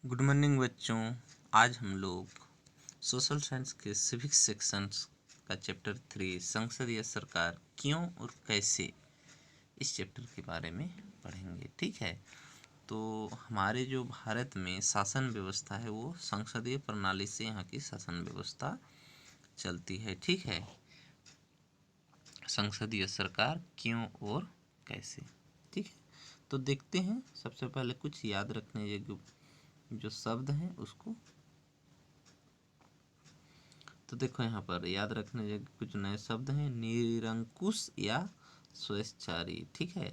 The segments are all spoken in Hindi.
गुड मॉर्निंग बच्चों। आज हम लोग सोशल साइंस के सिविक्स सेक्शंस का चैप्टर 3 संसदीय सरकार क्यों और कैसे, इस चैप्टर के बारे में पढ़ेंगे। ठीक है, तो हमारे जो भारत में शासन व्यवस्था है वो संसदीय प्रणाली से यहाँ की शासन व्यवस्था चलती है। ठीक है, संसदीय सरकार क्यों और कैसे। ठीक है, तो देखते हैं। सबसे पहले कुछ याद रखने योग्य जो शब्द हैं उसको तो देखो, यहाँ पर याद रखने योग्य कुछ नए शब्द हैं। निरंकुश या स्वेच्छाचारी। ठीक है,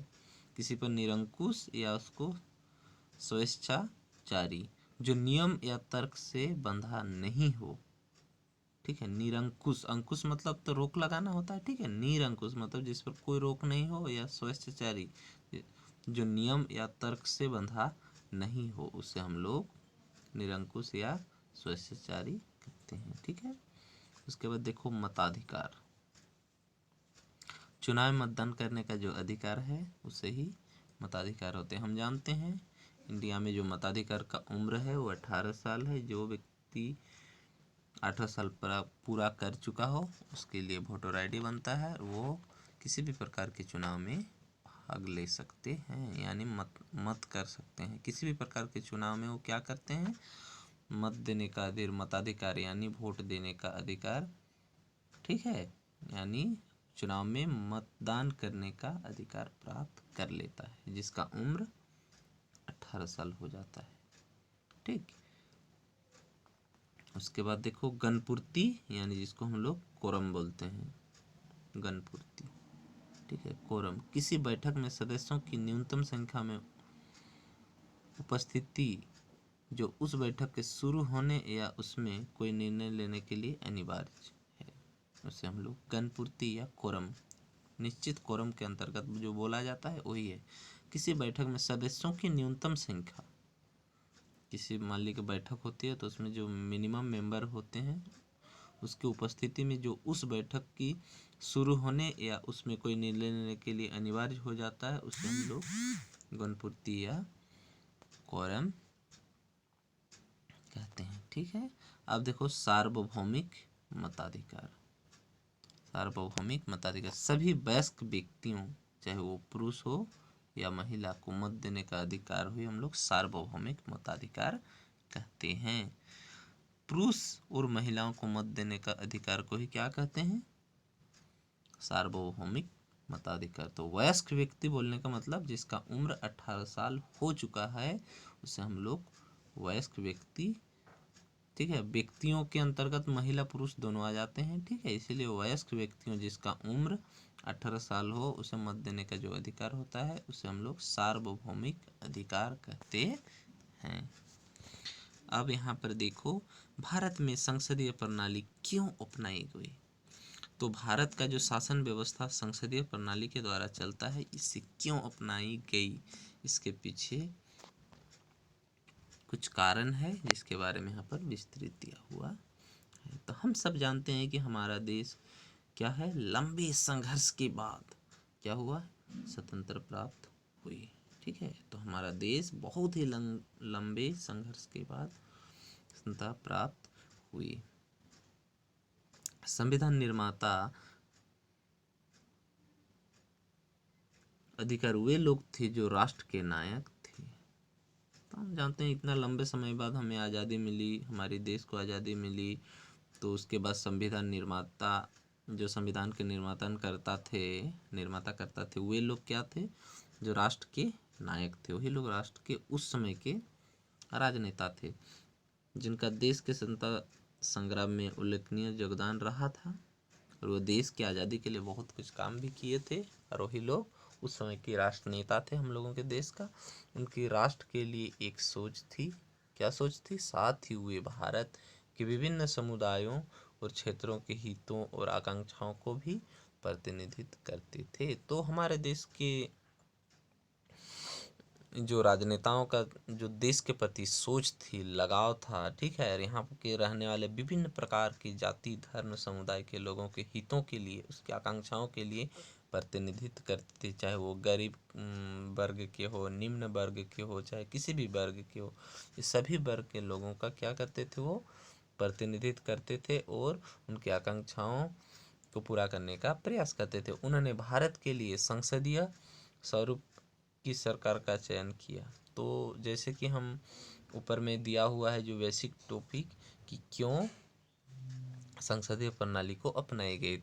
किसी पर निरंकुश या उसको स्वेच्छाचारी, जो नियम या तर्क से बंधा नहीं हो। ठीक है, निरंकुश, अंकुश मतलब तो रोक लगाना होता है। ठीक है, निरंकुश मतलब जिस पर कोई रोक नहीं हो, या स्वेच्छाचारी जो नियम या तर्क से बंधा नहीं हो, उसे हम लोग निरंकुश या स्वेच्छाचारी कहते हैं। ठीक है, उसके बाद देखो मताधिकार, चुनाव मतदान करने का जो अधिकार है उसे ही मताधिकार होते हैं। हम जानते हैं इंडिया में जो मताधिकार का उम्र है वो 18 साल है। जो व्यक्ति 18 साल पूरा कर चुका हो उसके लिए वोटर आईडी बनता है, वो किसी भी प्रकार के चुनाव में भाग ले सकते हैं, यानी मत कर सकते हैं। किसी भी प्रकार के चुनाव में वो क्या करते हैं, मत देने का अधिकार, मताधिकार यानी वोट देने का अधिकार। ठीक है, यानी चुनाव में मतदान करने का अधिकार प्राप्त कर लेता है जिसका उम्र 18 साल हो जाता है। ठीक, उसके बाद देखो गणपूर्ति, यानी जिसको हम लोग कोरम बोलते हैं, गणपूर्ति। ठीक है, कोरम किसी बैठक में सदस्यों की न्यूनतम संख्या में उपस्थिति जो उस बैठक के शुरू होने या उसमें कोई निर्णय लेने के लिए अनिवार्य है, उसे हम लोग गणपूर्ति या कोरम, निश्चित कोरम के अंतर्गत जो बोला जाता है वही है। किसी बैठक में सदस्यों की न्यूनतम संख्या, किसी मान ली कि बैठक होती है तो उसमें जो मिनिमम मेंबर होते हैं उसकी उपस्थिति में जो उस बैठक की शुरू होने या उसमें कोई निर्णय लेने के लिए अनिवार्य हो जाता है, उसे हम लोग गणपूर्ति या कोरम कहते हैं। ठीक है, अब देखो सार्वभौमिक मताधिकार। सार्वभौमिक मताधिकार सभी वयस्क व्यक्तियों, चाहे वो पुरुष हो या महिला, को मत देने का अधिकार हुई हम लोग सार्वभौमिक मताधिकार कहते हैं। पुरुष और महिलाओं को मत देने का अधिकार को ही क्या कहते हैं, सार्वभौमिक मताधिकार। तो वयस्क व्यक्ति बोलने का मतलब जिसका उम्र 18 साल हो चुका है उसे हम लोग वयस्क व्यक्ति। ठीक है, व्यक्तियों के अंतर्गत महिला पुरुष दोनों आ जाते हैं। ठीक है, इसीलिए वयस्क व्यक्तियों जिसका उम्र 18 साल हो उसे मत देने का जो अधिकार होता है उसे हम लोग सार्वभौमिक अधिकार कहते हैं। अब यहाँ पर देखो, भारत में संसदीय प्रणाली क्यों अपनाई गई। तो भारत का जो शासन व्यवस्था संसदीय प्रणाली के द्वारा चलता है, इसे क्यों अपनाई गई, इसके पीछे कुछ कारण है जिसके बारे में यहाँ पर विस्तृत दिया हुआ है। तो हम सब जानते हैं कि हमारा देश क्या है, लंबे संघर्ष के बाद क्या हुआ, स्वतंत्र प्राप्त हुई। ठीक है, तो हमारा देश बहुत ही लंबे संघर्ष के बाद स्वतंत्रता प्राप्त हुई। संविधान निर्माता अधिकार वे लोग थे जो राष्ट्र के नायक थे। तो हम जानते हैं इतना लंबे समय बाद हमें आज़ादी मिली, हमारे देश को आज़ादी मिली, तो उसके बाद संविधान निर्माता, जो संविधान के निर्माता करता थे वे लोग क्या थे, जो राष्ट्र के नायक थे। वही लोग राष्ट्र के उस समय के राजनेता थे जिनका देश के स्वतंत्रता संग्राम में उल्लेखनीय योगदान रहा था, और वो देश की आज़ादी के लिए बहुत कुछ काम भी किए थे। और वही लोग उस समय के राष्ट्र नेता थे हम लोगों के देश का। उनकी राष्ट्र के लिए एक सोच थी, क्या सोच थी, साथ ही हुए भारत के विभिन्न समुदायों और क्षेत्रों के हितों और आकांक्षाओं को भी प्रतिनिधित्व करते थे। तो हमारे देश के जो राजनेताओं का जो देश के प्रति सोच थी, लगाव था, ठीक है, और यहाँ के रहने वाले विभिन्न प्रकार की जाति धर्म समुदाय के लोगों के हितों के लिए, उसकी आकांक्षाओं के लिए प्रतिनिधित्व करते थे, चाहे वो गरीब वर्ग के हो, निम्न वर्ग के हो, चाहे किसी भी वर्ग के हो, ये सभी वर्ग के लोगों का क्या करते थे, वो प्रतिनिधित्व करते थे और उनकी आकांक्षाओं को पूरा करने का प्रयास करते थे। उन्होंने भारत के लिए संसदीय स्वरूप की सरकार का चयन किया। तो जैसे कि हम ऊपर में दिया हुआ है जो बेसिक टॉपिक कि क्यों संसदीय प्रणाली को अपनाई गई,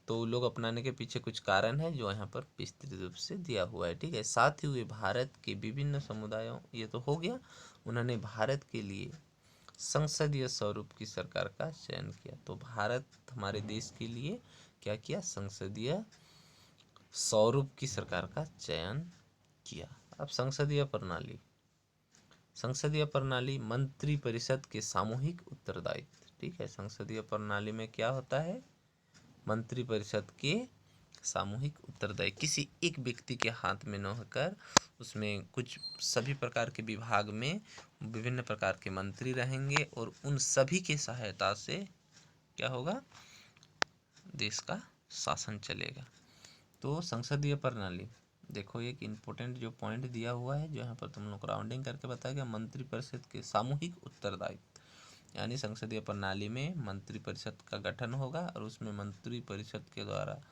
तो लोग अपनाने के पीछे कुछ कारण है जो यहाँ पर विस्तृत रूप से दिया हुआ है। ठीक है, साथ ही वे भारत के विभिन्न समुदायों, ये तो हो गया, उन्होंने भारत के लिए संसदीय स्वरूप की सरकार का चयन किया। तो भारत हमारे देश के लिए क्या किया, संसदीय स्वरूप की सरकार का चयन किया। अब संसदीय प्रणाली मंत्री परिषद के सामूहिक उत्तरदायित्व। ठीक है, संसदीय प्रणाली में क्या होता है, मंत्री परिषद के सामूहिक उत्तरदायित्व, किसी एक व्यक्ति के हाथ में न होकर उसमें कुछ सभी प्रकार के विभाग में विभिन्न प्रकार के मंत्री रहेंगे और उन सभी के सहायता से क्या होगा, देश का शासन चलेगा। तो संसदीय प्रणाली, देखो एक इम्पोर्टेंट जो पॉइंट दिया हुआ है जो यहाँ पर तुम लोग राउंडिंग करके बताया गया, मंत्री परिषद के सामूहिक उत्तरदायित्व, यानी संसदीय प्रणाली में मंत्री परिषद का गठन होगा और उसमें मंत्री परिषद के द्वारा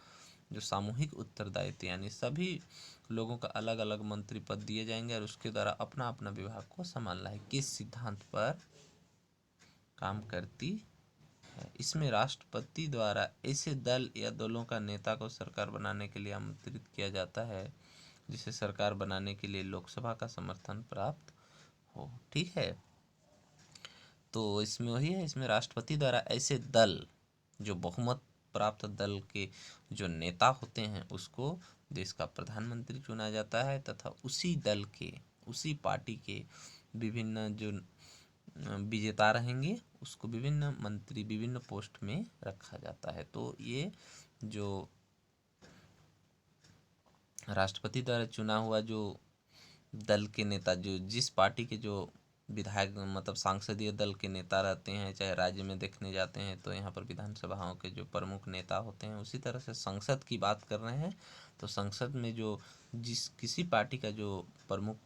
जो सामूहिक उत्तरदायित्व, यानी सभी लोगों का अलग अलग मंत्री पद दिए जाएंगे और उसके द्वारा अपना अपना विभाग को संभालना है, किस सिद्धांत पर काम करती है। इसमें राष्ट्रपति द्वारा ऐसे दल या दलों का नेता को सरकार बनाने के लिए आमंत्रित किया जाता है जिसे सरकार बनाने के लिए लोकसभा का समर्थन प्राप्त हो। ठीक है, तो इसमें वही है, इसमें राष्ट्रपति द्वारा ऐसे दल, जो बहुमत प्राप्त दल के जो नेता होते हैं उसको देश का प्रधानमंत्री चुना जाता है तथा उसी दल के, उसी पार्टी के विभिन्न जो विजेता रहेंगे उसको विभिन्न मंत्री विभिन्न पोस्ट में रखा जाता है। तो ये जो राष्ट्रपति द्वारा चुना हुआ जो दल के नेता, जो जिस पार्टी के जो विधायक मतलब सांसदीय दल के नेता रहते हैं, चाहे राज्य में देखने जाते हैं तो यहाँ पर विधानसभाओं के जो प्रमुख नेता होते हैं, उसी तरह से संसद की बात कर रहे हैं तो संसद में जो किसी पार्टी का जो प्रमुख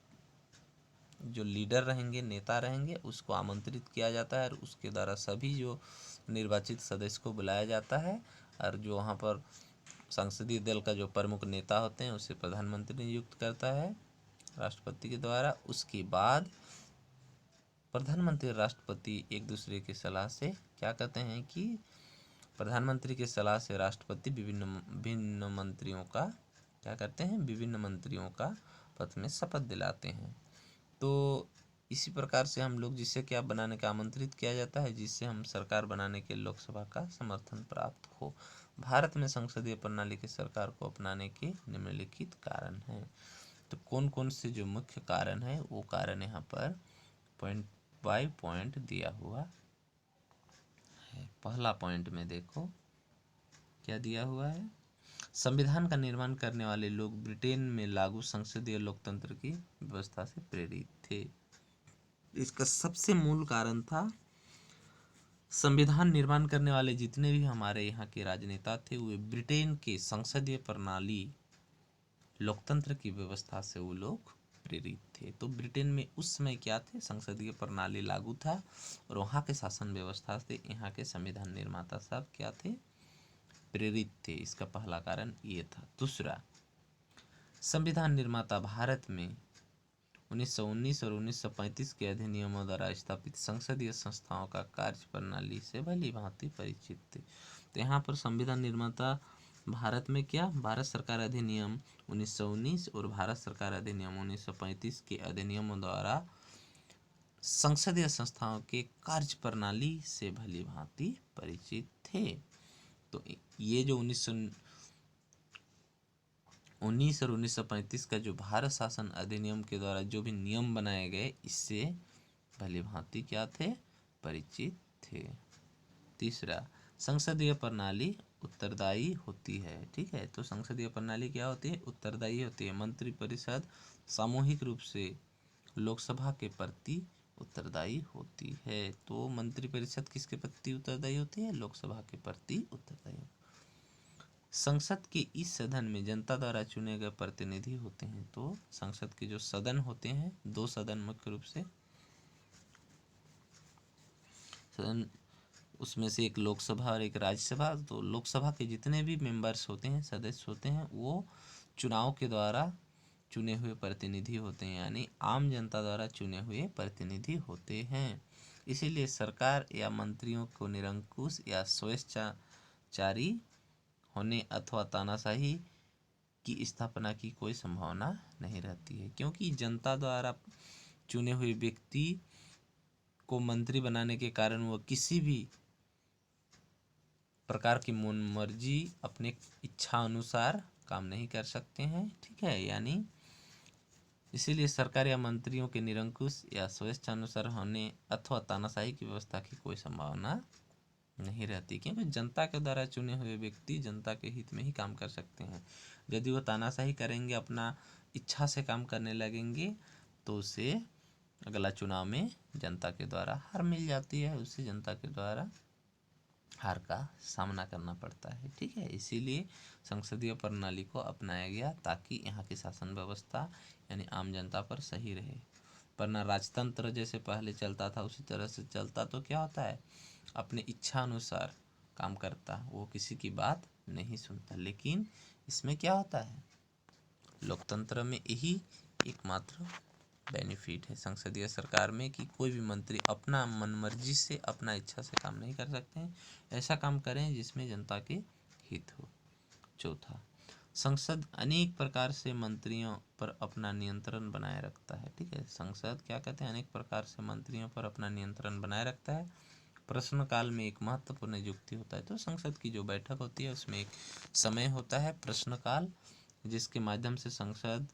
जो लीडर रहेंगे, नेता रहेंगे, उसको आमंत्रित किया जाता है और उसके द्वारा सभी जो निर्वाचित सदस्य को बुलाया जाता है और जो वहाँ पर संसदीय दल का जो प्रमुख नेता होते हैं उसे प्रधानमंत्री नियुक्त करता है राष्ट्रपति के द्वारा। उसके बाद प्रधानमंत्री और राष्ट्रपति एक दूसरे की सलाह से क्या कहते हैं कि प्रधानमंत्री की सलाह से राष्ट्रपति विभिन्न मंत्रियों का क्या करते हैं, विभिन्न मंत्रियों का पद में शपथ दिलाते हैं। तो इसी प्रकार से हम लोग जिससे क्या बनाने का आमंत्रित किया जाता है, जिससे हम सरकार बनाने के लोकसभा का समर्थन प्राप्त हो। भारत में संसदीय प्रणाली की सरकार को अपनाने के निम्नलिखित कारण हैं। तो कौन कौन से जो मुख्य कारण है वो कारण यहाँ पर पॉइंट बाय पॉइंट दिया हुआ है। पहला पॉइंट में देखो क्या दिया हुआ है, संविधान का निर्माण करने वाले लोग ब्रिटेन में लागू संसदीय लोकतंत्र की व्यवस्था से प्रेरित थे। इसका सबसे मूल कारण था संविधान निर्माण करने वाले जितने भी हमारे यहाँ के राजनेता थे वे ब्रिटेन के संसदीय प्रणाली लोकतंत्र की व्यवस्था से वो लोग प्रेरित थे। तो ब्रिटेन में उस समय क्या थे, संसदीय प्रणाली लागू था और वहाँ के शासन व्यवस्था से यहाँ के संविधान निर्माता सब क्या थे, प्रेरित थे। इसका पहला कारण ये था। दूसरा, संविधान निर्माता भारत में 1919 और 1935 के अधिनियमों द्वारा स्थापित संसदीय संस्थाओं का कार्य प्रणाली से भली भांति परिचित थे। तो यहाँ पर संविधान निर्माता भारत में क्या, भारत सरकार अधिनियम 1919 और भारत सरकार अधिनियम 1935 के अधिनियमों द्वारा संसदीय संस्थाओं के कार्य प्रणाली से भली भांति परिचित थे। तो ये जो 1919 और 1935 का जो भारत शासन अधिनियम के द्वारा जो भी नियम बनाए गए, इससे भली भांति क्या थे, परिचित थे। तीसरा, संसदीय प्रणाली उत्तरदायी होती है। ठीक है, तो संसदीय प्रणाली क्या होती है, उत्तरदायी होती है। मंत्री परिषद सामूहिक रूप से लोकसभा के प्रति उत्तरदायी होती है। तो मंत्री परिषद किसके प्रति उत्तरदायी होती है, लोकसभा के प्रति उत्तरदायी। संसद के इस सदन में जनता द्वारा चुने गए प्रतिनिधि होते हैं। तो संसद के जो सदन होते हैं, दो सदन मुख्य रूप से सदन, उसमें से एक लोकसभा और एक राज्यसभा। तो लोकसभा के जितने भी मेंबर्स होते हैं, सदस्य होते हैं, वो चुनाव के द्वारा चुने हुए प्रतिनिधि होते हैं, यानी आम जनता द्वारा चुने हुए प्रतिनिधि होते हैं। इसीलिए सरकार या मंत्रियों को निरंकुश या स्वेच्छाचारी होने अथवा तानाशाही की स्थापना की कोई संभावना नहीं रहती है, क्योंकि जनता द्वारा चुने हुए व्यक्ति को मंत्री बनाने के कारण वह किसी भी प्रकार की मनमर्जी अपने इच्छा अनुसार काम नहीं कर सकते हैं। ठीक है, यानी इसीलिए सरकार या मंत्रियों के निरंकुश या स्वेच्छानुसार होने अथवा तानाशाही की व्यवस्था की कोई संभावना नहीं रहती, क्योंकि जनता के द्वारा चुने हुए व्यक्ति जनता के हित में ही काम कर सकते हैं। यदि वो तानाशाही करेंगे, अपना इच्छा से काम करने लगेंगे, तो उसे अगला चुनाव में जनता के द्वारा हार मिल जाती है, उससे जनता के द्वारा हार का सामना करना पड़ता है। ठीक है, इसीलिए संसदीय प्रणाली को अपनाया गया ताकि यहाँ की शासन व्यवस्था यानी आम जनता पर सही रहे। वरना राजतंत्र जैसे पहले चलता था उसी तरह से चलता तो क्या होता है, अपने इच्छा अनुसार काम करता, वो किसी की बात नहीं सुनता। लेकिन इसमें क्या होता है, लोकतंत्र में यही एकमात्र बेनिफिट है संसदीय सरकार में कि कोई भी मंत्री अपना मनमर्जी से, अपना इच्छा से काम नहीं कर सकते हैं। ऐसा काम करें जिसमें जनता के हित हो। चौथा, संसद अनेक प्रकार से मंत्रियों पर अपना नियंत्रण बनाए रखता है। ठीक है, संसद क्या कहते हैं, अनेक प्रकार से मंत्रियों पर अपना नियंत्रण बनाए रखता है। प्रश्नकाल में एक महत्वपूर्ण नियुक्ति होता है। तो संसद की जो बैठक होती है उसमें एक समय होता है प्रश्नकाल, जिसके माध्यम से संसद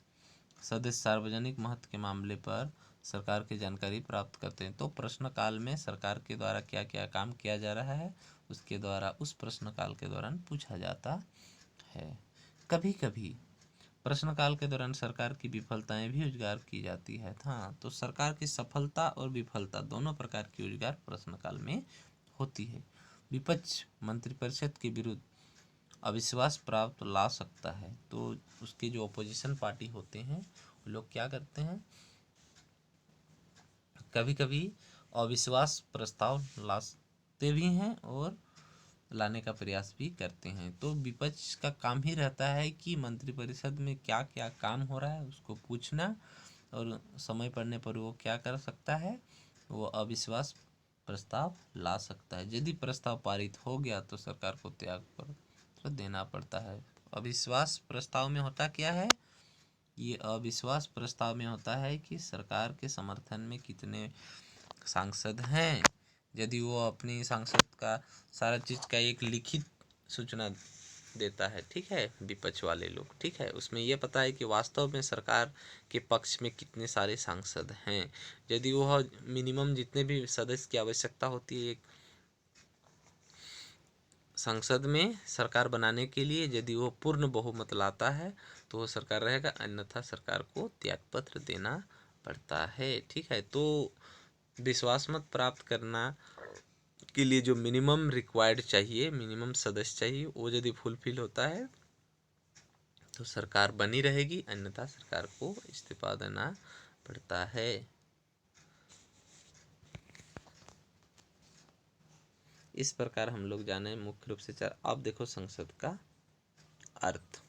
सदस्य सार्वजनिक महत्व के मामले पर सरकार की जानकारी प्राप्त करते हैं। तो प्रश्नकाल में सरकार के द्वारा क्या क्या काम किया जा रहा है उसके द्वारा उस प्रश्नकाल के दौरान पूछा जाता है। कभी कभी प्रश्नकाल के दौरान सरकार की विफलताएं भी उजागर की जाती है। हाँ, तो सरकार की सफलता और विफलता दोनों प्रकार की उजागर प्रश्नकाल में होती है। विपक्ष मंत्रिपरिषद के विरुद्ध अविश्वास प्राप्त ला सकता है। तो उसके जो अपोजिशन पार्टी होते हैं वो लोग क्या करते हैं, कभी कभी अविश्वास प्रस्ताव लाते भी हैं और लाने का प्रयास भी करते हैं। तो विपक्ष का काम ही रहता है कि मंत्रिपरिषद में क्या क्या काम हो रहा है उसको पूछना, और समय पड़ने पर वो क्या कर सकता है, वो अविश्वास प्रस्ताव ला सकता है। यदि प्रस्ताव पारित हो गया तो सरकार को त्याग पत्र देना पड़ता है। अविश्वास प्रस्ताव में होता क्या है, ये अविश्वास प्रस्ताव में होता है कि सरकार के समर्थन में कितने सांसद हैं। यदि वो अपनी सांसद का सारा चीज़ का एक लिखित सूचना देता है, ठीक है, विपक्ष वाले लोग, ठीक है, उसमें ये पता है कि वास्तव में सरकार के पक्ष में कितने सारे सांसद हैं। यदि वह मिनिमम जितने भी सदस्य की आवश्यकता होती है एक संसद में सरकार बनाने के लिए, यदि वो पूर्ण बहुमत लाता है तो वो सरकार रहेगा, अन्यथा सरकार को त्यागपत्र देना पड़ता है। ठीक है, तो विश्वास मत प्राप्त करना के लिए जो मिनिमम रिक्वायर्ड चाहिए, मिनिमम सदस्य चाहिए, वो यदि फुलफिल होता है तो सरकार बनी रहेगी, अन्यथा सरकार को इस्तीफा देना पड़ता है। इस प्रकार हम लोग जाने मुख्य रूप से चार। अब देखो संसद का अर्थ।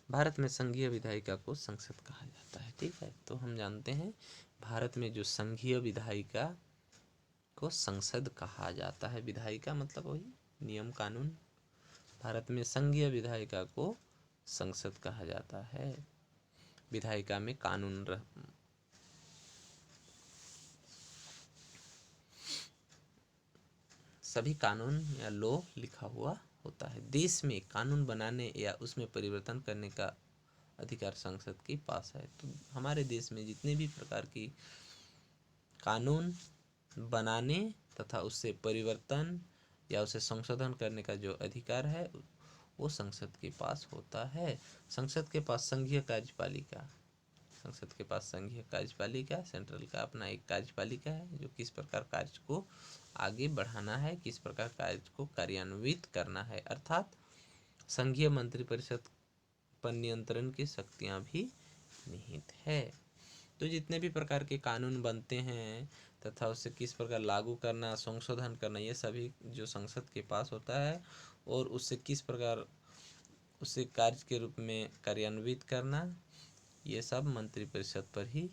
भारत में संघीय विधायिका को संसद कहा जाता है। ठीक है, तो हम जानते हैं भारत में जो संघीय विधायिका को संसद कहा जाता है। विधायिका मतलब वही नियम कानून। भारत में संघीय विधायिका को संसद कहा जाता है। विधायिका में कानून सभी कानून या लॉ लिखा हुआ होता है। देश में कानून बनाने या उसमें परिवर्तन करने का अधिकार संसद के पास है। तो हमारे देश में जितने भी प्रकार की कानून बनाने तथा उससे परिवर्तन या उसे संशोधन करने का जो अधिकार है वो संसद के पास होता है। संसद के पास संघीय कार्यपालिका संसद के पास संघीय कार्यपालिका, सेंट्रल का अपना एक कार्यपालिका है जो किस प्रकार कार्य को आगे बढ़ाना है, किस प्रकार कार्य को कार्यान्वित करना है, अर्थात संघीय मंत्रिपरिषद पर नियंत्रण की शक्तियां भी निहित है। तो जितने भी प्रकार के कानून बनते हैं तथा उसे किस प्रकार लागू करना, संशोधन करना, ये सभी जो संसद के पास होता है और उससे किस प्रकार उसे कार्य के रूप में कार्यान्वित करना, ये सब मंत्रिपरिषद पर ही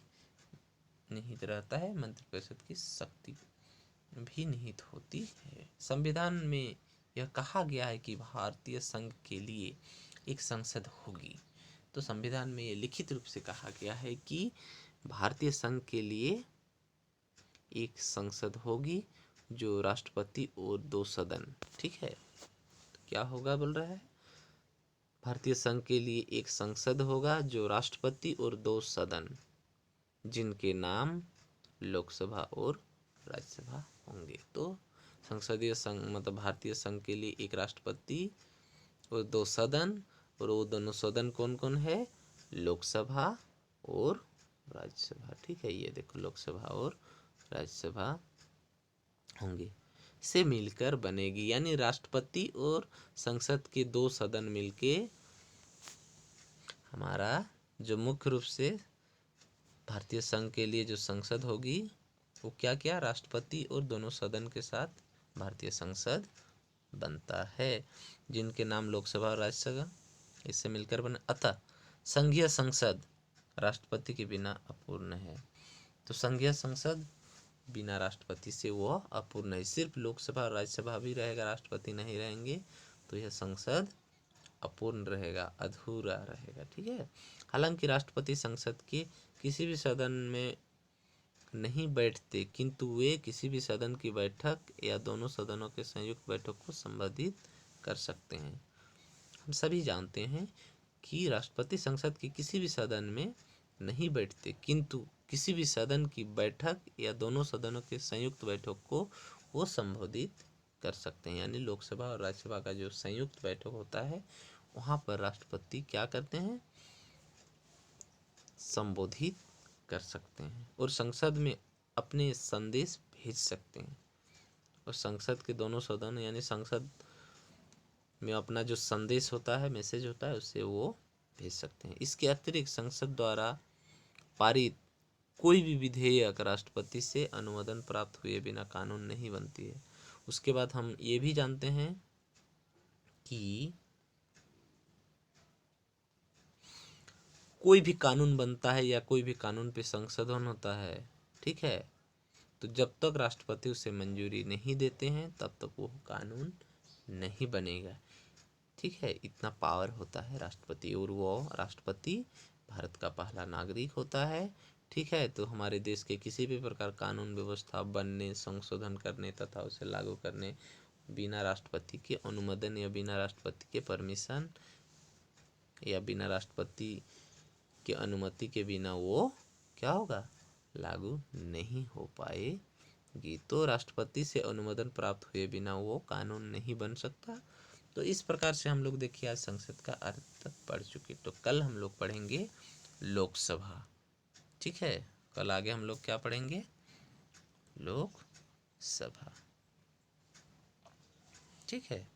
निहित रहता है। मंत्रिपरिषद की शक्ति भी निहित होती है। संविधान में यह कहा गया है कि भारतीय संघ के लिए एक संसद होगी। तो संविधान में ये लिखित रूप से कहा गया है कि भारतीय संघ के लिए एक संसद होगी जो राष्ट्रपति और 2 सदन, ठीक है। तो क्या होगा बोल रहा है, भारतीय संघ के लिए एक संसद होगा जो राष्ट्रपति और 2 सदन, जिनके नाम लोकसभा और राज्यसभा होंगे। तो संसदीय संघ मतलब भारतीय संघ के लिए एक राष्ट्रपति और 2 सदन, और वो दोनों सदन कौन कौन है, लोकसभा और राज्यसभा, ठीक है। ये देखो लोकसभा और राज्यसभा होंगे, से मिलकर बनेगी, यानी राष्ट्रपति और संसद के 2 सदन मिलके हमारा जो मुख्य रूप से भारतीय संघ के लिए जो संसद होगी वो क्या क्या, राष्ट्रपति और दोनों सदन के साथ भारतीय संसद बनता है, जिनके नाम लोकसभा और राज्यसभा इससे मिलकर बने। अतः संघीय संसद राष्ट्रपति के बिना अपूर्ण है। तो संघीय संसद बिना राष्ट्रपति से वह अपूर्ण है। सिर्फ लोकसभा और राज्यसभा भी रहेगा, राष्ट्रपति नहीं रहेंगे तो यह संसद अपूर्ण रहेगा, अधूरा रहेगा, ठीक है। हालांकि राष्ट्रपति संसद के किसी भी सदन में नहीं बैठते, किंतु वे किसी भी सदन की बैठक या दोनों सदनों के संयुक्त बैठक को संबोधित कर सकते हैं। हम सभी जानते हैं कि राष्ट्रपति संसद के किसी भी सदन में नहीं बैठते, किंतु किसी भी सदन की बैठक या दोनों सदनों के संयुक्त बैठक को वो संबोधित कर सकते हैं। यानी लोकसभा और राज्यसभा का जो संयुक्त बैठक होता है वहाँ पर राष्ट्रपति क्या करते हैं, संबोधित कर सकते हैं और संसद में अपने संदेश भेज सकते हैं। और संसद के दोनों सदन यानी संसद में अपना जो संदेश होता है, मैसेज होता है, उससे वो भेज सकते हैं। इसके अतिरिक्त संसद द्वारा पारित कोई भी विधेयक राष्ट्रपति से अनुमोदन प्राप्त हुए बिना कानून नहीं बनती है। उसके बाद हम ये भी जानते हैं कि कोई भी कानून बनता है या कोई भी कानून पे संशोधन होता है, ठीक है, तो जब तक राष्ट्रपति उसे मंजूरी नहीं देते हैं तब तक वो कानून नहीं बनेगा, ठीक है। इतना पावर होता है राष्ट्रपति, और वो राष्ट्रपति भारत का पहला नागरिक होता है, ठीक है। तो हमारे देश के किसी भी प्रकार कानून व्यवस्था बनने, संशोधन करने तथा उसे लागू करने बिना राष्ट्रपति के अनुमोदन या बिना राष्ट्रपति के परमिशन या बिना राष्ट्रपति की अनुमति के बिना वो क्या होगा, लागू नहीं हो पाएगी। तो राष्ट्रपति से अनुमोदन प्राप्त हुए बिना वो कानून नहीं बन सकता। तो इस प्रकार से हम लोग देखिए आज संसद का अर्थ तक पढ़ चुके। तो कल हम लोग पढ़ेंगे लोकसभा, ठीक है। कल आगे हम लोग क्या पढ़ेंगे, लोकसभा, ठीक है।